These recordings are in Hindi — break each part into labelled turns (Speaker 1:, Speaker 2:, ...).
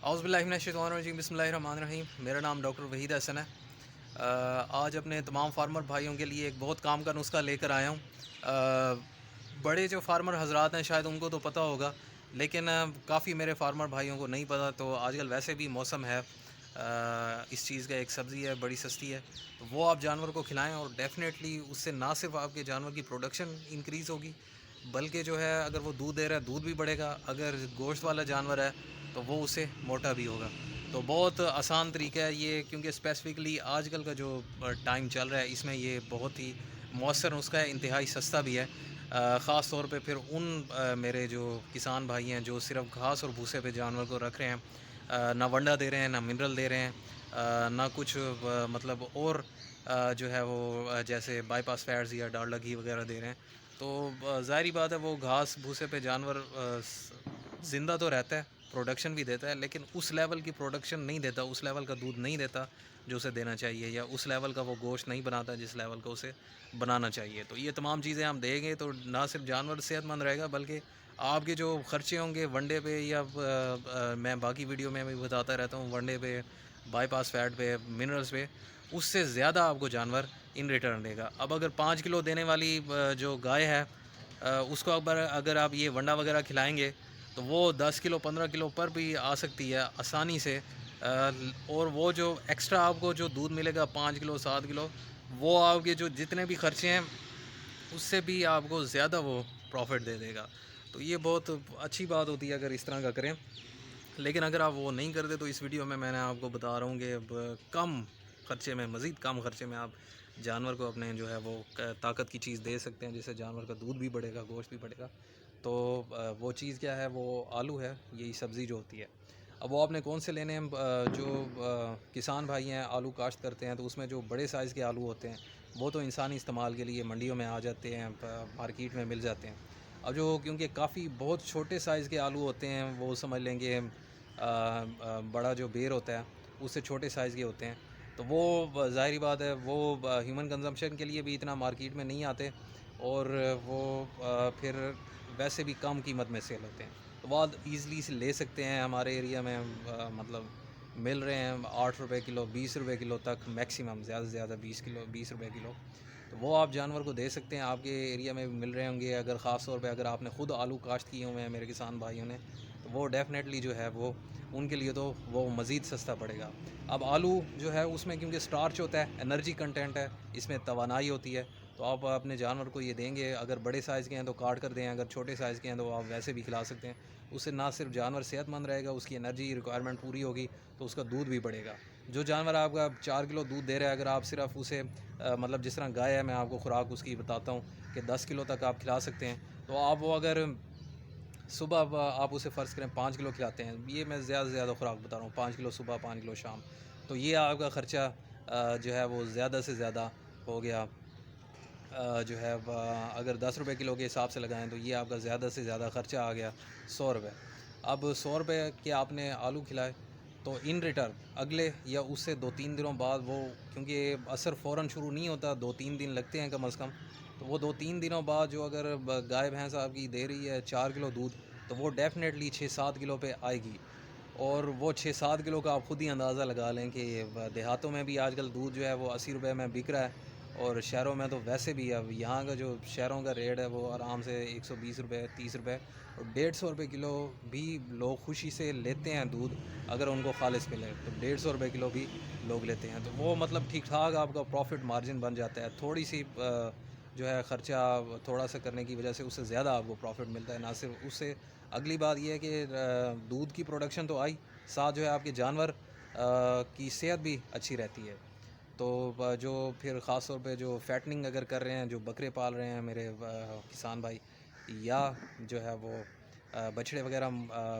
Speaker 1: औज़ुबिल्लाहि बिस्मिल्लाहिर्रहमानिर्रहीम। मेरा नाम डॉक्टर वहीद हसन है। आज अपने तमाम फार्मर भाइयों के लिए एक बहुत काम का नुस्खा लेकर आया हूँ। बड़े जो फार्मर हजरात हैं शायद उनको तो पता होगा, लेकिन काफ़ी मेरे फार्मर भाइयों को नहीं पता। तो आजकल वैसे भी मौसम है, इस चीज़ का एक सब्ज़ी है, बड़ी सस्ती है, तो वो आप जानवर को खिलाएं और डेफ़िनेटली उससे ना सिर्फ आपके जानवर की प्रोडक्शन इंक्रीज़ होगी, बल्कि जो है अगर वो दूध दे रहा है दूध भी बढ़ेगा। अगर गोश्त वाला जानवर है तो वो उससे मोटा भी होगा। तो बहुत आसान तरीका है ये, क्योंकि स्पेसिफ़िकली आजकल का जो टाइम चल रहा है इसमें ये बहुत ही मौसर नुस्खा है, इंतहाई सस्ता भी है। ख़ास तौर पे फिर उन मेरे जो किसान भाई हैं जो सिर्फ घास और भूसे पे जानवर को रख रहे हैं, ना वंडा दे रहे हैं, ना मिनरल दे रहे हैं, ना कुछ मतलब और जो है वो जैसे बाईपास फैट्स या डालडा घी वगैरह दे रहे हैं। तो ज़ाहिर बात है वो घास भूसे पे जानवर ज़िंदा तो रहता है, प्रोडक्शन भी देता है, लेकिन उस लेवल की प्रोडक्शन नहीं देता, उस लेवल का दूध नहीं देता जो उसे देना चाहिए, या उस लेवल का वो गोश्त नहीं बनाता जिस लेवल का उसे बनाना चाहिए। तो ये तमाम चीज़ें हम देंगे तो ना सिर्फ जानवर सेहतमंद रहेगा, बल्कि आपके जो खर्चे होंगे वनडे पे या मैं बाकी वीडियो में भी बताता रहता हूँ, वनडे पे, बाईपास फैट पे, मिनरल्स पे, उससे ज़्यादा आपको जानवर इन रिटर्न देगा। अब अगर 5 किलो देने वाली जो गाय है, उसको अगर आप ये वंडा वगैरह खिलाएंगे तो वो 10 किलो 15 किलो पर भी आ सकती है आसानी से। और वो जो एक्स्ट्रा आपको जो दूध मिलेगा 5 किलो 7 किलो, वो आपके जो जितने भी खर्चे हैं उससे भी आपको ज़्यादा वो प्रॉफिट दे देगा। तो ये बहुत अच्छी बात होती है अगर इस तरह का करें। लेकिन अगर आप वो नहीं करते तो इस वीडियो में मैंने आपको बता रहा हूँ कि अब कम खर्चे में, मज़ीद कम खर्चे में आप जानवर को अपने जो है वो ताकत की चीज़ दे सकते हैं, जिससे जानवर का दूध भी बढ़ेगा, गोश्त भी बढ़ेगा। तो वो चीज़ क्या है, वो आलू है, यही सब्ज़ी जो होती है। अब वो आपने कौन से लेने हैं, जो किसान भाई हैं आलू काश्त करते हैं, तो उसमें जो बड़े साइज़ के आलू होते हैं वो तो इंसानी इस्तेमाल के लिए मंडियों में आ जाते हैं, मार्केट में मिल जाते हैं। अब जो क्योंकि काफ़ी बहुत छोटे साइज़ के आलू होते हैं, वो समझ लेंगे बड़ा जो बेर होता है उससे छोटे साइज़ के होते हैं, तो वो ज़ाहिर बात है वो ह्यूमन कंजम्पशन के लिए भी इतना मार्केट में नहीं आते, और वो फिर वैसे भी कम कीमत में सेल होते हैं। तो वो आप ईज़िली से ले सकते हैं, हमारे एरिया में मतलब मिल रहे हैं 8 रुपए किलो, 20 रुपए किलो तक मैक्सिमम, ज़्यादा से ज़्यादा 20 किलो, 20 रुपए किलो। तो वो आप जानवर को दे सकते हैं, आपके एरिया में भी मिल रहे होंगे। अगर ख़ास तौर पे अगर आपने ख़ुद आलू काश्त किए हुए हैं मेरे किसान भाइयों ने, तो वो डेफ़िनेटली जो है वो उनके लिए तो वो मज़ीद सस्ता पड़ेगा। अब आलू जो है उसमें क्योंकि स्टार्च होता है, एनर्जी कंटेंट है, इसमें तवानाई होती है, तो आप अपने जानवर को ये देंगे। अगर बड़े साइज़ के हैं तो काट कर दें, अगर छोटे साइज़ के हैं तो आप वैसे भी खिला सकते हैं। उससे ना सिर्फ जानवर सेहतमंद रहेगा, उसकी एनर्जी रिक्वायरमेंट पूरी होगी, तो उसका दूध भी बढ़ेगा। जो जानवर आपका 4 किलो दूध दे रहा है, अगर आप सिर्फ उसे मतलब जिस तरह गाय है, मैं आपको खुराक उसकी बताता हूँ कि 10 किलो तक आप खिला सकते हैं। तो आप वो अगर सुबह आप उसे फ़र्ज़ करें 5 किलो खिलाते हैं, ये मैं ज़्यादा से ज़्यादा खुराक बता रहा हूँ, 5 किलो सुबह 5 किलो शाम, तो ये आपका ख़र्चा जो है वो ज़्यादा से ज़्यादा हो गया। जो है अगर 10 रुपए किलो के हिसाब से लगाएं तो ये आपका ज़्यादा से ज़्यादा ख़र्चा आ गया 100 रुपये। अब 100 रुपये के आपने आलू खिलाए, तो इन रिटर्न अगले या उससे 2-3 दिनों बाद वो, क्योंकि असर फ़ौरन शुरू नहीं होता, 2-3 दिन लगते हैं कम अज़ कम, तो वो 2-3 दिनों बाद जो अगर गाय भैंस आपकी दे रही है 4 किलो दूध, तो वो डेफ़िनेटली 6-7 किलो पे आएगी। और वो 6-7 किलो का आप ख़ुद ही अंदाज़ा लगा लें कि देहातों में भी आजकल दूध जो है वो 80 रुपये में बिक रहा है, और शहरों में तो वैसे भी अब यहाँ का जो शहरों का रेट है वो आराम से 120 रुपये 30 रुपये और 150 रुपये किलो भी लोग खुशी से लेते हैं दूध। अगर उनको खालिस मिले तो 150 रुपये किलो भी लोग लेते हैं, तो वो मतलब ठीक ठाक आपका प्रॉफिट मार्जिन बन जाता है। थोड़ी सी जो है ख़र्चा थोड़ा सा करने की वजह से उससे ज़्यादा आपको प्रॉफिट मिलता है। ना सिर्फ उससे, अगली बात यह है कि दूध की प्रोडक्शन तो आई, साथ जो है आपके जानवर की सेहत भी अच्छी रहती है। तो जो फिर ख़ास तौर पे जो फैटनिंग अगर कर रहे हैं, जो बकरे पाल रहे हैं मेरे किसान भाई, या जो है वो बछड़े वगैरह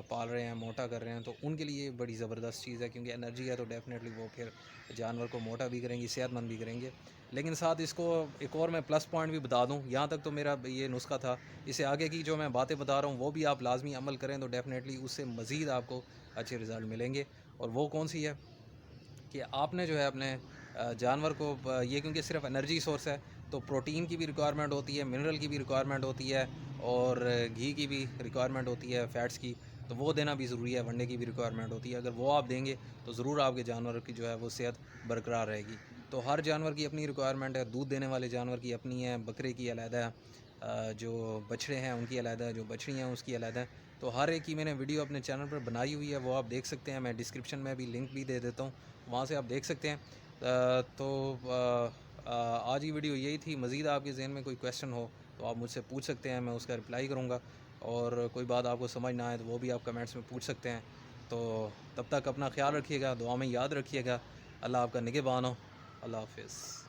Speaker 1: पाल रहे हैं, मोटा कर रहे हैं, तो उनके लिए बड़ी ज़बरदस्त चीज़ है, क्योंकि एनर्जी है तो डेफ़िनेटली वो फिर जानवर को मोटा भी करेंगी, सेहतमंद भी करेंगे। लेकिन साथ इसको एक और मैं प्लस पॉइंट भी बता दूं, यहाँ तक तो मेरा ये नुस्खा था, इससे आगे की जो मैं बातें बता रहा हूँ वो भी आप लाजमी अमल करें तो डेफ़िनेटली उससे मज़ीद आपको अच्छे रिज़ल्ट मिलेंगे। और वो कौन सी है कि आपने जो है अपने जानवर को ये, क्योंकि सिर्फ एनर्जी सोर्स है, तो प्रोटीन की भी रिक्वायरमेंट होती है, मिनरल की भी रिक्वायरमेंट होती है, और घी की भी रिक्वायरमेंट होती है, फ़ैट्स की। तो वो देना भी ज़रूरी है, वनडे की भी रिक्वायरमेंट होती है। अगर वो आप देंगे तो ज़रूर आपके जानवर की जो है वो सेहत बरकरार रहेगी। तो हर जानवर की अपनी रिक्वायरमेंट है, दूध देने वाले जानवर की अपनी है, बकरे की अलहदा है, जो बछड़े हैं उनकी अलहदा है, जो बछड़ी हैं उसकी अलहदा है। तो हर एक की मैंने वीडियो अपने चैनल पर बनाई हुई है, वो आप देख सकते हैं। मैं डिस्क्रिप्शन में भी लिंक भी दे देता हूँ, वहाँ से आप देख सकते हैं। आज की वीडियो यही थी। मज़ीद आपके ज़हन में कोई क्वेश्चन हो तो आप मुझसे पूछ सकते हैं, मैं उसका रिप्लाई करूँगा। और कोई बात आपको समझ ना आए तो वो भी आप कमेंट्स में पूछ सकते हैं। तो तब तक अपना ख्याल रखिएगा, दुआ में याद रखिएगा। अल्लाह आपका निगहबान हो। अल्लाह हाफ़िज़।